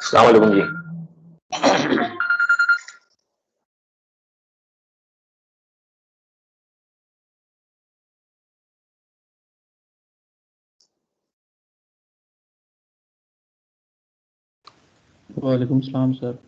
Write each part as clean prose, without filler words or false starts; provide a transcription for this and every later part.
अस्सलाम वालेकुम जी। वालेकुम सलाम सर।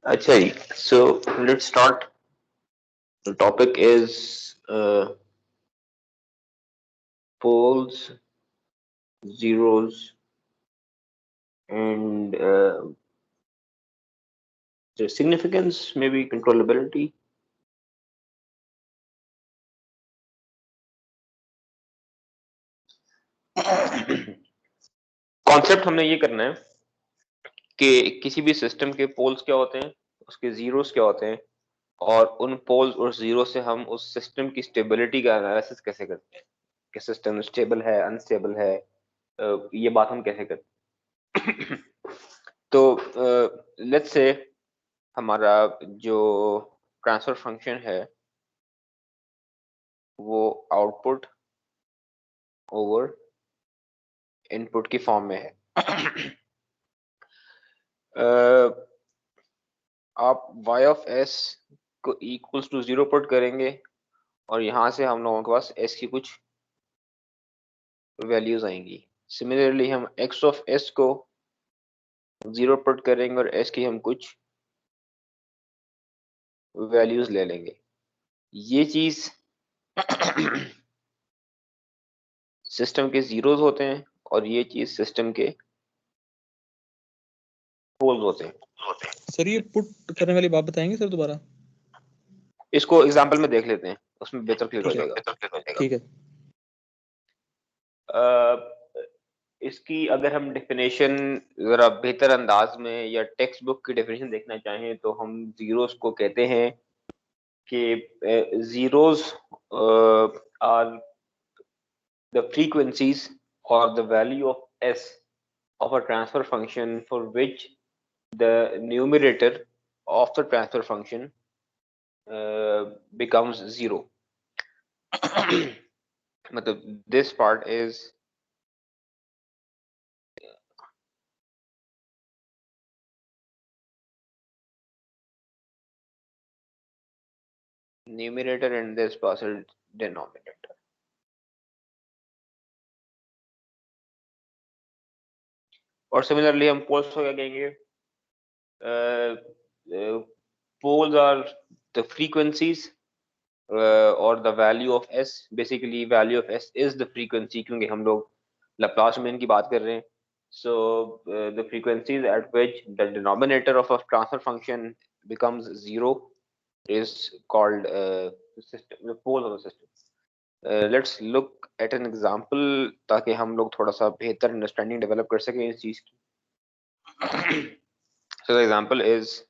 अच्छा जी, so let's start. The topic is poles, zeros, and the significance, maybe controllability. Concept हमने ये करना है कि किसी भी सिस्टम के पोल्स क्या होते हैं, उसके जीरोस क्या होते हैं, और उन पोल्स और जीरो से हम उस सिस्टम की स्टेबिलिटी का एनालिसिस कैसे करते हैं कि सिस्टम स्टेबल है, अनस्टेबल है, ये बात हम कैसे करते हैं। तो लेट्स से हमारा जो ट्रांसफर फंक्शन है वो आउटपुट ओवर इनपुट की फॉर्म में है। आप y ऑफ s को इक्वल्स टू 0 पुट करेंगे और यहां से हम लोगों के पास s की कुछ वैल्यूज आएंगी। सिमिलरली हम x ऑफ s को 0 पुट करेंगे और s की हम कुछ वैल्यूज ले लेंगे। ये चीज सिस्टम के जीरोस होते हैं और ये चीज सिस्टम के पोल्स होते हैं। सर ये पुट करने वाली बात बताएंगे सर दोबारा? इसको एग्जांपल में देख लेते हैं, उसमें बेहतर क्लियर हो जाएगा। ठीक है। इसकी अगर हम डेफिनेशन जरा बेहतर अंदाज में या टेक्स्ट बुक की डेफिनेशन देखना चाहें तो हम जीरोस को कहते हैं कि जीरोस आर द फ्रीक्वेंसीज और the value of s of a transfer function for which the numerator of the transfer function becomes 0. मतलब this part is numerator and this part is denominator. और similarly हम poles को क्या कहेंगे? Poles are the frequencies और the value of s। Basically value of s is the frequency, क्योंकि हम लोग लैप्लास डोमेन की बात कर रहे हैं। So the frequencies at which the denominator of a transfer function becomes 0 is called the pole of the system. Let's look at an example ताकि हम लोग थोड़ा सा बेहतर अंडरस्टैंडिंग डेवलप कर सकें इस चीज की। So the example is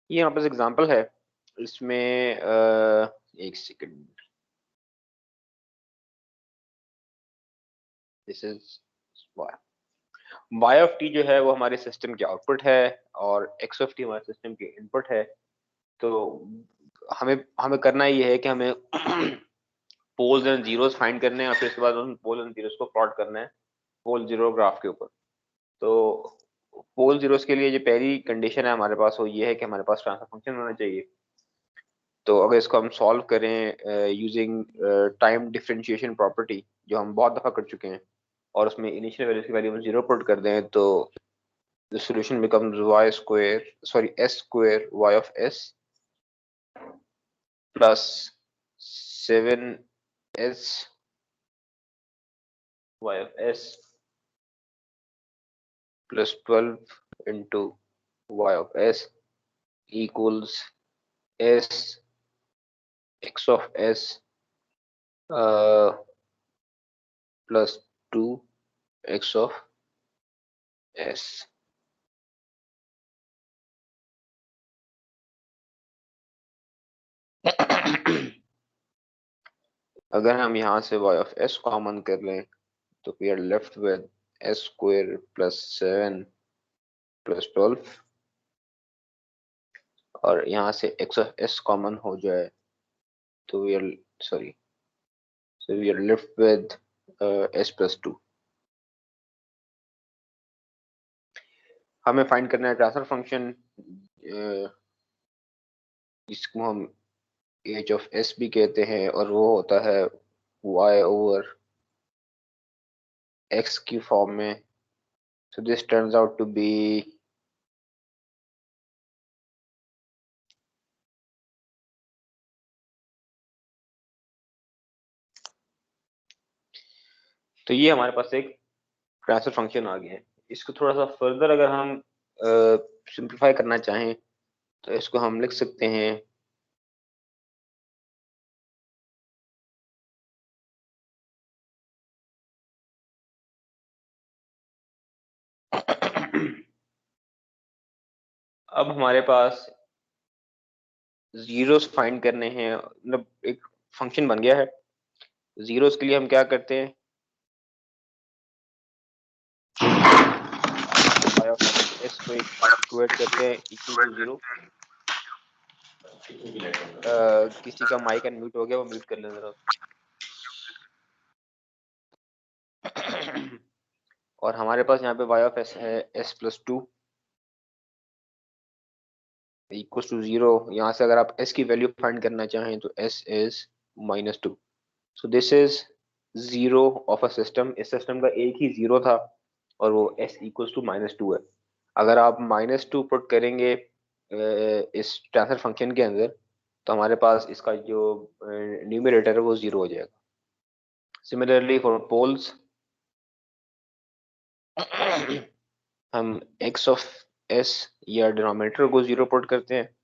ये यहाँ पर एग्जांपल है। इसमें एक second, this is y of t जो है वो हमारे सिस्टम की आउटपुट है और x ऑफ t हमारे सिस्टम की इनपुट है। तो हमें हमें करना ये है कि हमें पोल्स एंड जीरोस फाइंड करने हैं और फिर उसके बाद उन पोल एंड जीरोस को प्लॉट करना है पोल जीरो ग्राफ के ऊपर। तो पोल जीरोस के लिए जो पहली कंडीशन है हमारे पास वो ये है कि हमारे पास ट्रांसफर फंक्शन होना चाहिए। तो अगर इसको हम सॉल्व करें यूजिंग टाइम डिफरेंशिएशन प्रॉपर्टी, जो हम बहुत दफ़ा कर चुके हैं, और उसमें इनिशियल वैल्यूज की वैल्यू हम 0 पुट कर दें, तो the solution becomes s square y of s plus 7s y of s plus 12 into y of s equals s x of s plus 2 x of s. अगर हम यहाँ से y of s common कर लें तो we are left with s square plus 7 plus 12, और यहाँ से x of s कॉमन हो जाए तो we are left with s plus 2. हमें फाइंड करना है ट्रांसफर फंक्शन जिसको हम h of s भी कहते हैं, और वो होता है y over x की फॉर्म में. So this turns out to be तो ये हमारे पास एक ट्रांसफर फंक्शन आ गया है. इसको थोड़ा सा फर्दर अगर हम सिंप्लीफाई करना चाहें तो इसको हम लिख सकते हैं अब हमारे पास जीरोस फाइंड करने हैं, मतलब एक फंक्शन बन गया है. जीरोस के लिए हम क्या करते हैं, s को इक्वेट करते हैं इक्वल टू 0. किसी का माइक अनम्यूट हो गया, वो म्यूट कर लें जरा. और हमारे पास यहाँ पे y of s है s plus 2 इक्वल टू 0. यहाँ से अगर आप s की वैल्यू फाइंड करना चाहें तो s is -2. So this is 0 of a system. इस सिस्टम का एक ही 0 था और वो s इक्वल टू -2 है. अगर आप -2 पुट करेंगे इस ट्रांसफर फंक्शन के अंदर तो हमारे पास इसका जो न्यूमरेटर है वो 0 हो जाएगा. सिमिलरली फॉर पोल्स हम x ऑफ s या डिनोमिनेटर को 0 पुट करते हैं,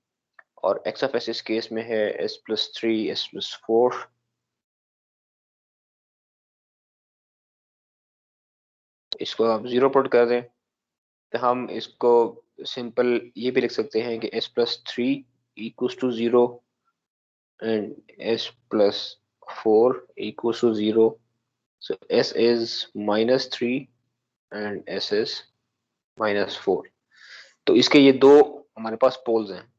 और x ऑफ s इस केस में है s plus 3 s plus 4. इसको आप 0 पुट कर दें तो हम इसको सिंपल ये भी लिख सकते हैं कि s plus 3 equals to 0 and s plus 4 equals to 0. So s is -3 and s is -4. तो इसके ये दो हमारे पास पोल्स हैं.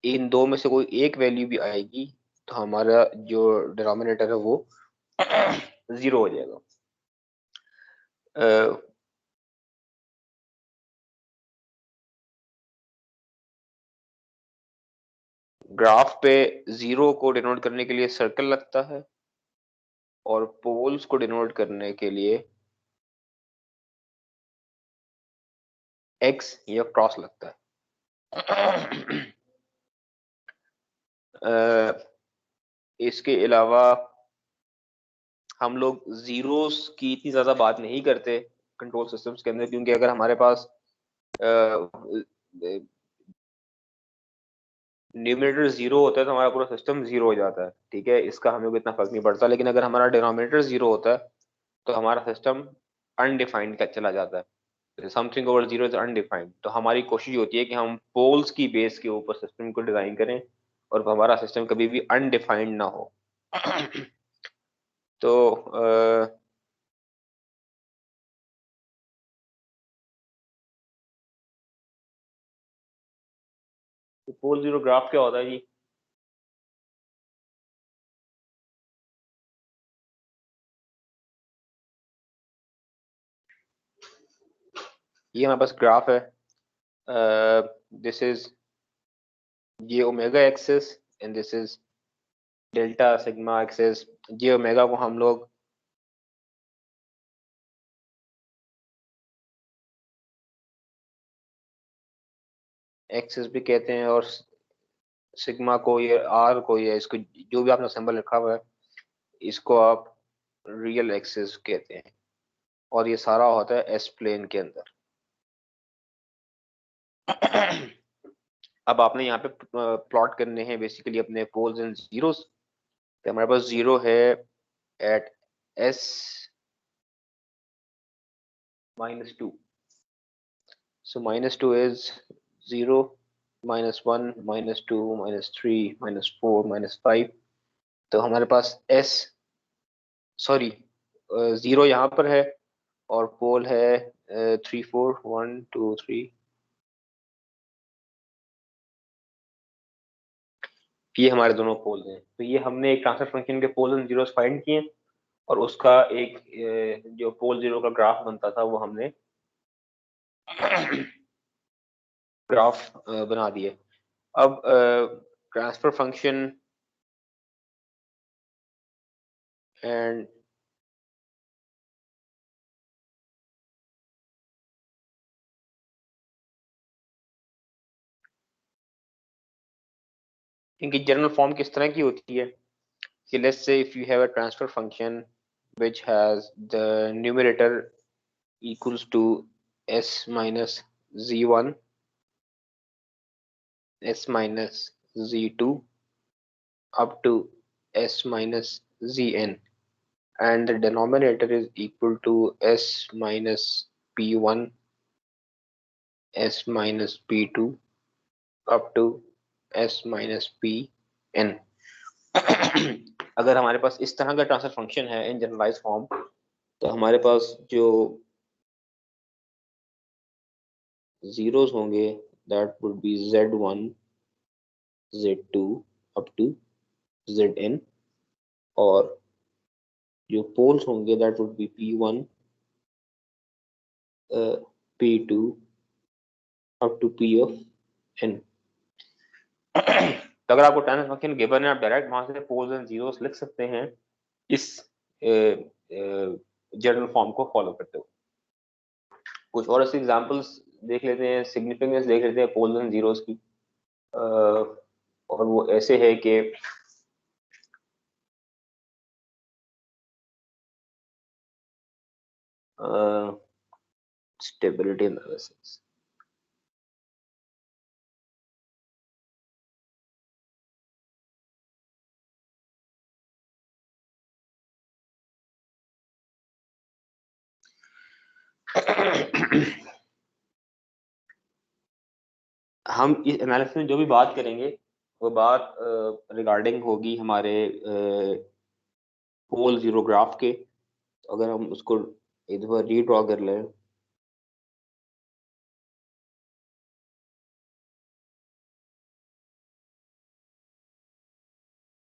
इन दो में से कोई एक वैल्यू भी आएगी तो हमारा जो डिनोमिनेटर है वो 0 हो जाएगा. ग्राफ पे 0 को डिनोट करने के लिए सर्कल लगता है और पोल्स को डिनोट करने के लिए x या क्रॉस लगता है. इसके अलावा हम लोग जीरोस की इतनी ज्यादा बात नहीं करते कंट्रोल सिस्टम्स के अंदर, क्योंकि अगर हमारे पास न्यूमरेटर 0 होता है तो हमारा पूरा सिस्टम 0 हो जाता है. ठीक है, इसका हमें को इतना फर्क नहीं पड़ता. लेकिन अगर हमारा डिनोमिनेटर 0 होता है तो हमारा सिस्टम अनडिफाइंड का चला जाता है. Something over 0 is undefined. तो हमारी कोशिश होती है कि हम पोल्स की बेस के ऊपर सिस्टम को डिजाइन करें और हमारा सिस्टम कभी भी अनडिफाइंड ना हो. तो पोल 0 ग्राफ क्या होता है जी? ये हमारे पास ग्राफ है. दिस इज ये omega axis, and this is delta sigma axis. J omega को हम लोग एक्सेस भी कहते हैं, और सिग्मा को ये आर को ये इसको जो भी आपने सिंबल लिखा हुआ है इसको आप रियल एक्सेस कहते हैं, और ये सारा होता है एस प्लेन के अंदर। अब आपने यहाँ पे प्लॉट करने हैं बेसिकली अपने पोल्स एंड जीरोस। तो हमारे पास जीरो है एट एस -2, so -2 is 0, -1, -2, -3, -4, -5। तो हमारे पास s सॉरी 0 यहाँ पर है और पोल है 3 4 1 2 3। ये हमारे दोनों पोल हैं। तो ये हमने एक ट्रांसफर फंक्शन के पोल एंड जीरोस फाइंड किए, और उसका एक जो पोल जीरो का ग्राफ बनता था वो हमने ग्राफ बना दिए। अब ट्रांसफर फंक्शन एंड इनकी जनरल फॉर्म किस तरह की होती है कि let's say if you have a transfer function which has the numerator equals to s minus z1, s minus z2 up to s minus zn, and the denominator is equal to s minus p1, s minus p2 up to s minus pn। अगर हमारे पास इस तरह का transfer function है इन generalise form, तो हमारे पास जो zeros होंगे that would be z1 z2 up to zn, और जो पोल्स होंगे that would be p1 p2 up to p of n। तो अगर आपको ट्रांसफर फंक्शन गिवन है आप डायरेक्ट वहां से पोल्स एंड जीरोस लिख सकते हैं इस जनरल फॉर्म को फॉलो करते हुए। कुछ और ऐसे एग्जांपल्स देख लेते हैं, सिग्निफिकेंस देख लेते हैं पोल्स एंड जीरोस की। और वो ऐसे है कि स्टेबिलिटी एनालिसिस। हम इस एनालिसिस में जो भी बात करेंगे वो बात रिगार्डिंग होगी हमारे पोल जीरो ग्राफ के। अगर हम उसको एक दफा रीड्रॉ कर लें,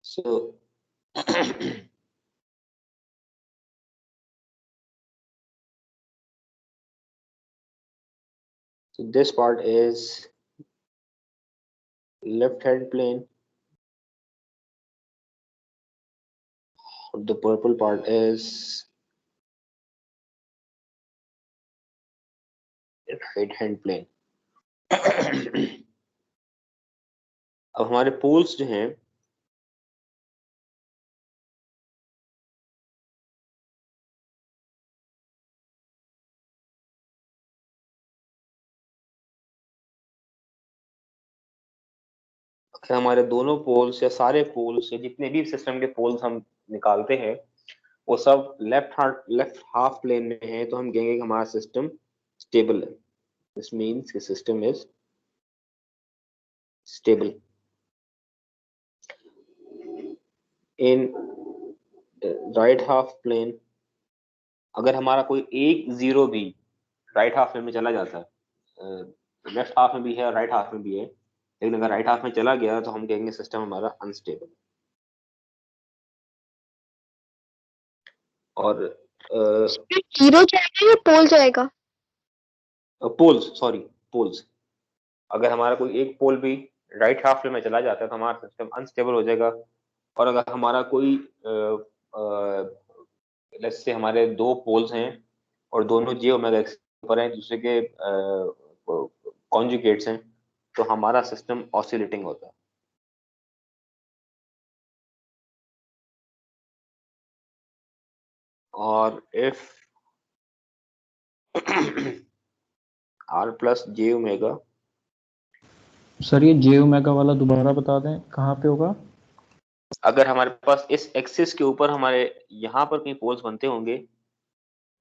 so so this part is left hand plane, the purple part is right hand plane। अब हमारे पोल्स जो हैं हमारे दोनों पोल्स या सारे पोल्स या जितने भी सिस्टम के पोल्स हम निकालते हैं वो सब लेफ्ट हाफ प्लेन में है, तो हम कहेंगे कि हमारा सिस्टम स्टेबल है। दिस मींस कि system is stable. In right half plane अगर हमारा कोई एक जीरो भी राइट हाफ में चला जाता है, लेफ्ट हाफ में भी है और राइट हाफ में भी है, लेकिन अगर राइट हाफ में चला गया तो हम कहेंगे सिस्टम हमारा अनस्टेबल। और जीरो जाएगा या पोल जाएगा? Poles, sorry poles. अगर हमारा कोई एक पोल भी राइट हाफ में चला जाता है तो हमारा सिस्टम अनस्टेबल हो जाएगा। और अगर हमारा कोई लेट्स से हमारे दो पोल्स हैं और दोनों जे ओमेगा एक्स पर हैं, दूसरे के कॉन्जुगेट्स हैं, तो हमारा सिस्टम ऑसिलेटिंग होता है। और if r plus j omega, sir ये जे ओमेगा वाला दोबारा बता दें, कहाँ पे होगा? अगर हमारे पास इस एक्सिस के ऊपर हमारे यहाँ पर कहीं पोल्स बनते होंगे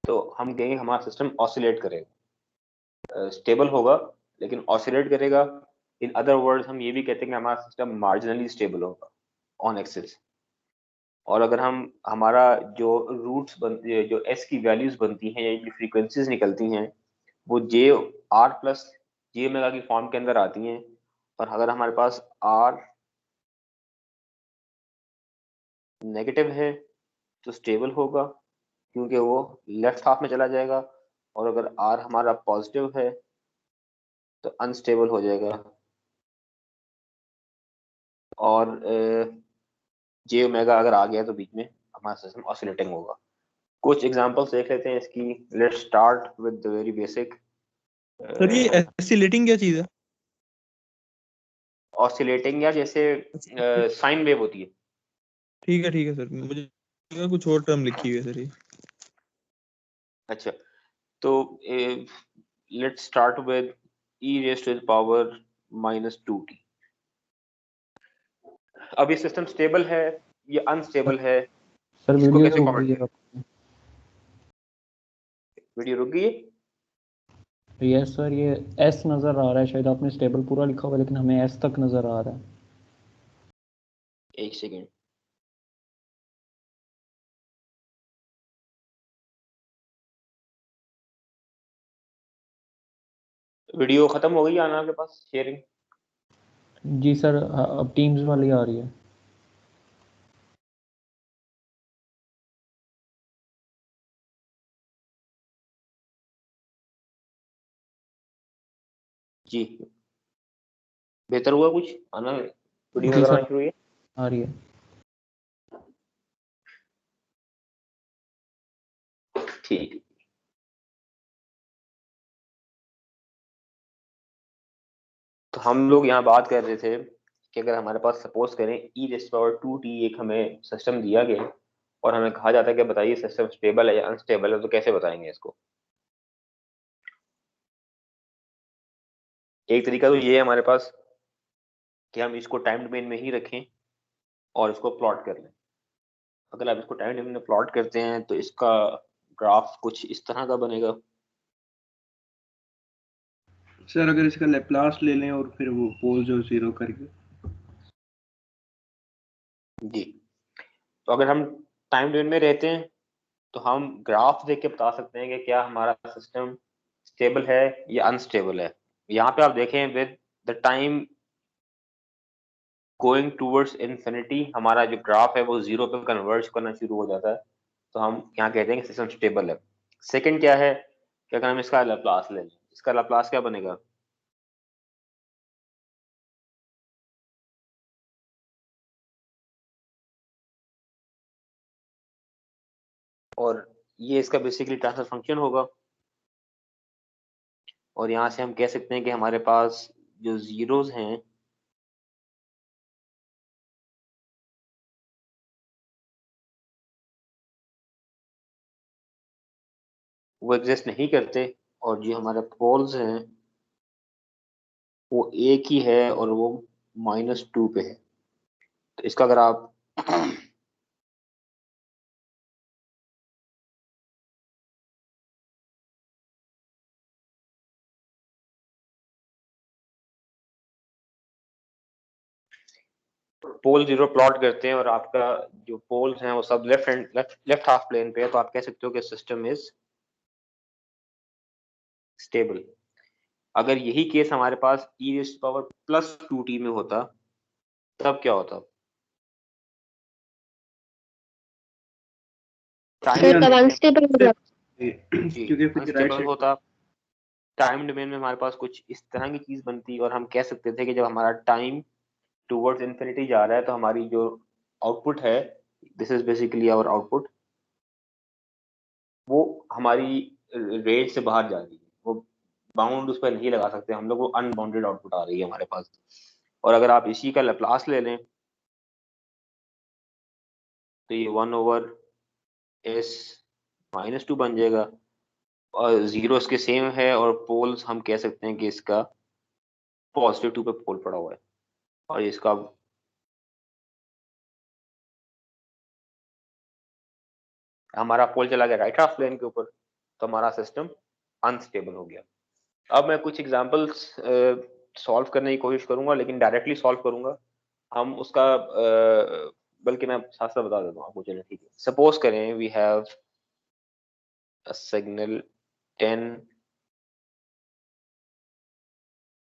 तो हम कहेंगे हमारा सिस्टम ऑसिलेट करेगा, स्टेबल होगा लेकिन ऑसिलेट करेगा। इन अदर वर्ड्स हम ये भी कहते हैं कि हमारा सिस्टम मार्जिनली स्टेबल होगा ऑन एक्सिस। और अगर हम हमारा जो रूट्स बनती है, जो एस की वैल्यूज बनती हैं या जो फ्रीक्वेंसीज निकलती हैं, वो जे आर प्लस जे ओमेगा की फॉर्म के अंदर आती हैं। और अगर हमारे पास आर नेगेटिव है तो स्टेबल होगा क्योंकि वो लेफ्ट हाफ में चला जाएगा, और अगर आर हमारा पॉजिटिव है तो अनस्टेबल हो जाएगा और जे ओमेगा अगर आ गया तो बीच में हमारा सिस्टम ऑसिलेटिंग होगा। कुछ एग्जांपल्स देख लेते हैं इसकी। Let's start with the very basic. Sir ये ऑसिलेटिंग क्या चीज है? ऑसिलेटिंग या जैसे साइन वेव होती है। ठीक है सर, मुझे कुछ और टर्म लिखी हुई है सर ये। अच्छा, तो let's start with e raise to the power -2t। अब ये सिस्टम स्टेबल है या अनस्टेबल है, सर इसको वीडियो कैसे रुक कमेंट गई है करें? आपकी। वीडियो रुक गई है? यस सर, ये एस नज़र आ रहा है, शायद आपने स्टेबल पूरा लिखा हुआ है लेकिन हमें एस तक नज़र आ रहा है। एक सेकेंड। वीडियो खत्म हो गई आना आपके पास शेयरिंग? जी सर, अब टीम्स वाली आ रही है। जी, बेहतर हुआ कुछ आना? वीडियो जी नजर सर आना शुरू हुई है? आ रही है। ठीक। तो हम लोग यहाँ बात कर रहे थे कि अगर हमारे पास सपोज करें e⁻²t एक हमें सिस्टम दिया गया और हमें कहा जाता है कि बताइए सिस्टम स्टेबल है या अनस्टेबल है, तो कैसे बताएंगे इसको? एक तरीका तो ये है हमारे पास कि हम इसको टाइम डोमेन में ही रखें और इसको प्लॉट कर लें। अगर आप इसको टाइम डोमेन में प्लॉट करते हैं तो इसका ग्राफ कुछ इस तरह का बनेगा। सर अगर इसका लेप्लास ले लें और फिर वो पोल जो 0 करके। जी, तो अगर हम टाइम डोमेन में रहते हैं तो हम ग्राफ देख के बता सकते हैं कि क्या हमारा सिस्टम स्टेबल है या अनस्टेबल है। यहाँ पे आप देखें with the time going towards infinity हमारा जो ग्राफ है वो 0 पे कन्वर्ज करना शुरू हो जाता है, तो हम यहाँ कहते हैं कि सिस्टम स्टेबल है। सेकंड क्या है कि अगर हम इसका लैप्लास ले लें, इसका लैप्लास क्या बनेगा? और ये इसका बेसिकली ट्रांसफर फंक्शन होगा। और यहाँ से हम कह सकते हैं कि हमारे पास जो जीरोस हैं वो एग्जिस्ट नहीं करते, और जो हमारे पोल्स हैं वो एक ही है और वो -2 पे है। तो इसका अगर आप पोल 0 प्लॉट करते हैं और आपका जो पोल्स हैं वो सब लेफ्ट हाफ प्लेन पे है, तो आप कह सकते हो कि सिस्टम इज स्टेबल। अगर यही केस हमारे पास e⁻+2t में होता तब क्या होता? सर तब अनस्टेबल हो जाता। जी, क्योंकि फिर राइट अनस्टेबल साइड होता। टाइम डोमेन में हमारे पास कुछ इस तरह की चीज बनती और हम कह सकते थे कि जब हमारा टाइम टूवर्ड्स इन्फिनिटी जा रहा है, तो हमारी जो आउटपुट है, this is basically our output, वो हमारी रेंज से बाहर जा रही है, वो बाउंड उस पर नहीं लगा सकते हम लोग, वो अनबाउंडेड आउटपुट आ रही है हमारे पास। और अगर आप इसी का लैप्लास ले लें तो ये 1/s-2 बन जाएगा, और जीरो इसके सेम है, और पोल्स हम कह सकते हैं कि इसका +2 पे पोल पड़ा हुआ है, और इसका हमारा पोल चला गया राइट हाफ प्लेन के ऊपर, तो हमारा सिस्टम अनस्टेबल हो गया। अब मैं कुछ एग्जांपल्स सॉल्व करने की कोशिश करूंगा, लेकिन डायरेक्टली सॉल्व करूंगा हम उसका, बल्कि मैं साथ साथ बता देता हूँ आपको, चलिए ठीक है। सपोज करें we have a signal 10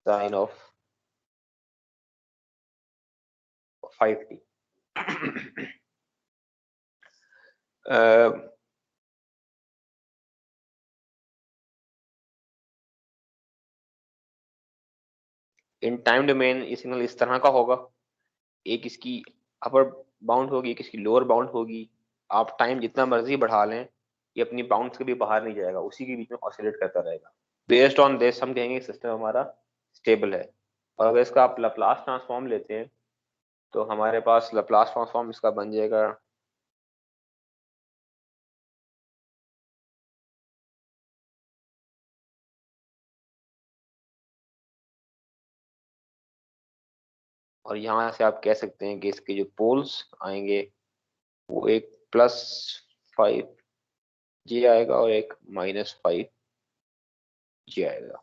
sine of 5t। In time domain ये सिग्नल इस तरह का होगा, एक इसकी अपर बाउंड होगी, एक इसकी लोअर बाउंड होगी। आप टाइम जितना मर्जी बढ़ा लें, ये अपनी बाउंड से भी बाहर नहीं जाएगा, उसी के बीच में ऑसिलेट करता रहेगा। बेस्ड ऑन दिस हम कहेंगे सिस्टम हमारा स्टेबल है। और अगर इसका आप लैप्लास ट्रांसफॉर्म लेते हैं तो हमारे पास लैप्लास ट्रांसफॉर्म इसका बन जाएगा और यहाँ से आप कह सकते हैं कि इसके जो पोल्स आएंगे वो एक +5j आएगा और एक -5j आएगा।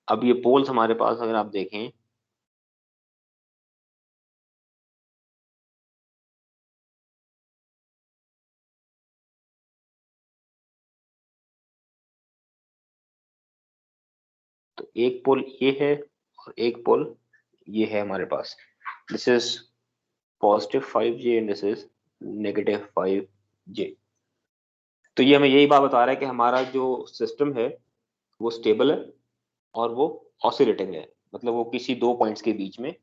अब ये पोल्स हमारे पास अगर आप देखें तो एक पोल ये है और एक पोल ये है हमारे पास। This is +5j and this is -5j। तो ये हमें यही बात बता रहा है कि हमारा जो सिस्टम है वो स्टेबल है और वो ऑसिलेटिंग है, मतलब वो किसी दो पॉइंट्स के बीच में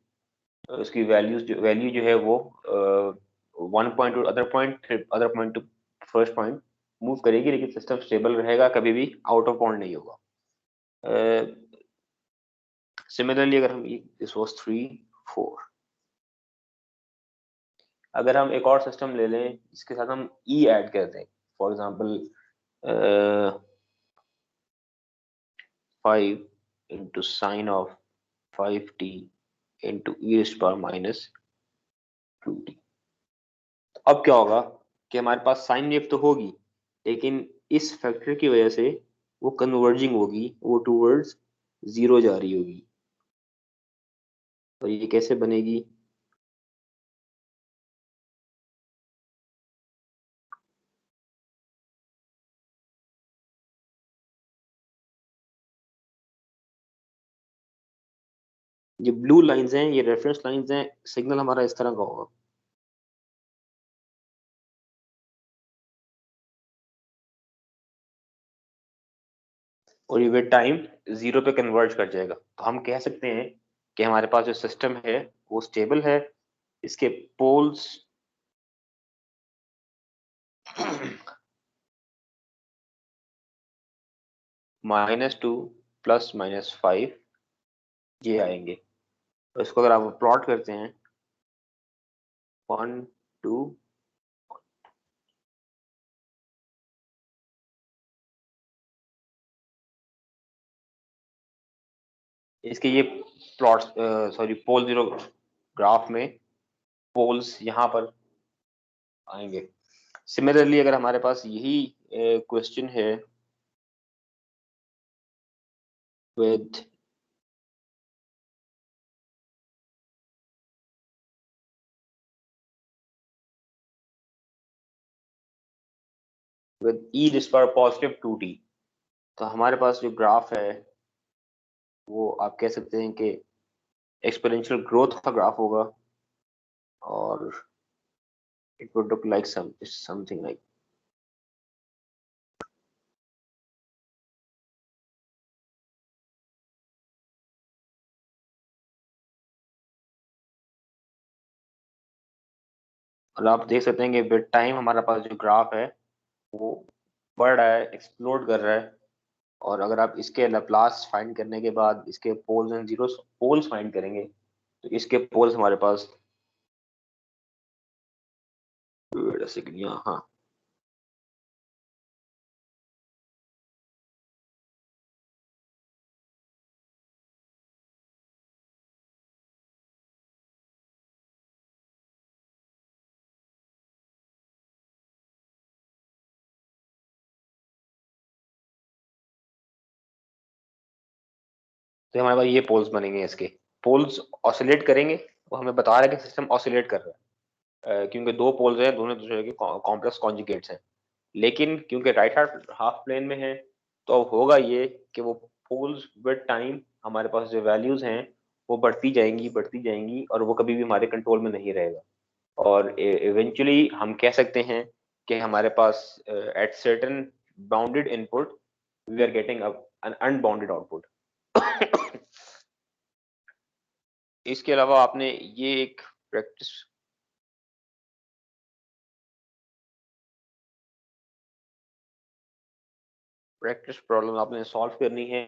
उसकी वैल्यू जो है वो one point two other point two first point move करेगी, लेकिन सिस्टम स्टेबल रहेगा, कभी भी आउट ऑफ बाउंड नहीं होगा। सिमिलरली अगर हम दिस वाज 3 4, अगर हम एक और सिस्टम ले लें इसके साथ हम ई ऐड कर दें, for example 5 into sin of 5t into e⁻²t। अब क्या होगा कि हमारे पास साइन वेव तो होगी, लेकिन इस फैक्टर की वजह से वो कन्वर्जिंग होगी, वो टूवर्ड्स जीरो जा रही होगी। और ये कैसे बनेगी? ये ब्लू लाइंस हैं, ये रेफरेंस लाइंस हैं, सिग्नल हमारा इस तरह का होगा। और ये विद टाइम जीरो पे कन्वर्ज कर जाएगा। तो हम कह सकते हैं कि हमारे पास जो सिस्टम है वो स्टेबल है, इसके पोल्स -2 +-5 ये आएंगे। तो इसको अगर आप प्लॉट करते हैं 1 2, इसके ये plots sorry pole zero graph में पोल्स यहाँ पर आएंगे। सिमिलरली अगर हमारे पास यही क्वेश्चन है विद e⁻²t, तो हमारे पास जो ग्राफ है वो आप कह सकते हैं कि एक्सपोनेंशियल ग्रोथ का ग्राफ होगा, और it would look like something like और आप देख सकते हैं कि विद टाइम हमारा पास जो ग्राफ है वो बढ़ रहा है, एक्सप्लोड कर रहा है। और अगर आप इसके लैप्लास फाइंड करने के बाद इसके poles and zeros poles find करेंगे तो इसके पोल्स हमारे पास हाँ तो हमारे पास ये पोल्स बनेंगे। इसके पोल्स ऑसिलेट करेंगे, वो हमें बता रहा है कि सिस्टम ऑसिलेट कर रहा है, क्योंकि दो पोल्स हैं, दोनों दूसरे के कॉम्प्लेक्स कॉन्जुगेट्स हैं। लेकिन क्योंकि राइट हाफ प्लेन में है तो अब होगा ये कि वो पोल्स विद टाइम हमारे पास जो वैल्यूज हैं वो बढ़ती जाएंगी और वो कभी भी हमारे कंट्रोल में नहीं रहेगा। और इवेंचुअली हम कह सकते हैं कि हमारे पास at certain bounded input we are getting an unbounded output. इसके अलावा आपने ये एक प्रैक्टिस प्रॉब्लम आपने सॉल्व करनी है।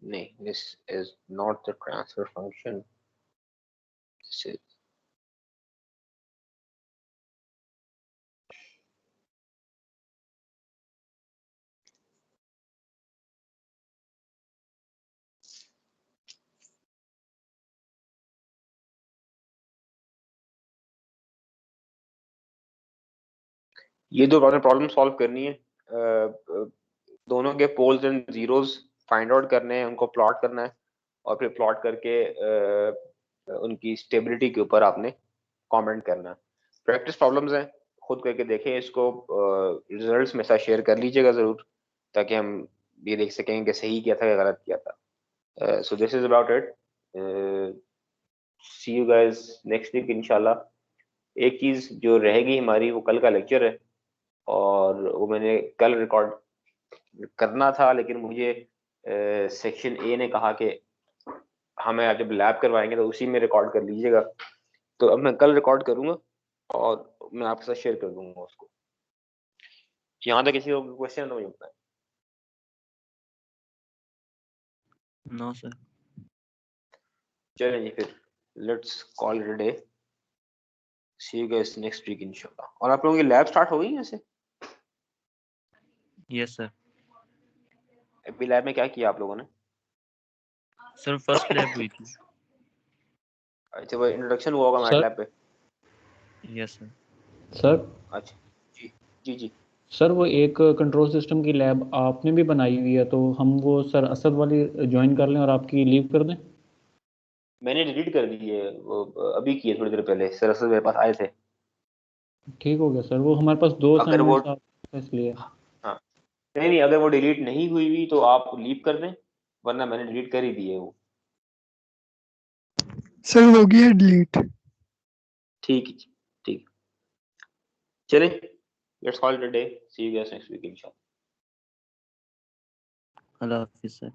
नहीं, this is not the transfer function. This is ये दो प्रॉब्लम सॉल्व करनी है। दोनों के poles and zeros find out करने हैं, उनको प्लॉट करना है और फिर प्लॉट करके उनकी स्टेबिलिटी के ऊपर आपने कमेंट करना है। प्रैक्टिस प्रॉब्लम्स हैं, खुद करके देखें इसको, रिजल्ट्स में साथ शेयर कर लीजिएगा ज़रूर ताकि हम ये देख सकें कि सही किया था या गलत किया था। So this is about it. See you guys next week इंशाल्लाह। एक चीज़ जो रहेगी हमारी वो कल का लेक्चर है और वो मैंने कल रिकॉर्ड करना था, लेकिन मुझे सेक्शन ए ने कहा कि हमें जब लैब करवाएंगे तो उसी में रिकॉर्ड कर लीजिएगा। तो अब मैं कल रिकॉर्ड करूंगा और मैं आपके साथ शेयर कर दूंगा उसको। यहाँ तक किसी को क्वेश्चन तो मुझे बताएं। No sir. चलें जी फिर, let's call it a day. See you guys next week इंशाल्लाह। और आप लोगों की लैब स्टार्ट हो गई है ऐसे? Yes sir. अभी लैब में क्या किया आप लोगों ने? सर फर्स्ट लैब हुई थी। अच्छा, वो इंट्रोडक्शन हुआ होगा सर मैट लैब पे। Yes sir. सर अच्छा जी जी जी। सर वो एक कंट्रोल सिस्टम की लैब आपने भी बनाई हुई है, तो हम वो सर असद वाली ज्वाइन कर लें और आपकी लीव कर दें? मैंने डिलीट कर दी है वो, अभी की है थोड़ी देर पहले। सर असल मेरे पास आए थे। ठीक हो गया सर, वो हमारे पास दो अगर वो असाइनमेंट्स आप इसलिए। हाँ, नहीं नहीं, अगर वो डिलीट नहीं हुई हुई तो आप लीव कर दें, वरना मैंने डिलीट कर ही दी है वो। सर हो गया डिलीट। ठीक है जी, ठीक। चलें, let's call it a day. See you guys next week इंशाल्लाह। अल्लाह हाफिज़ सर।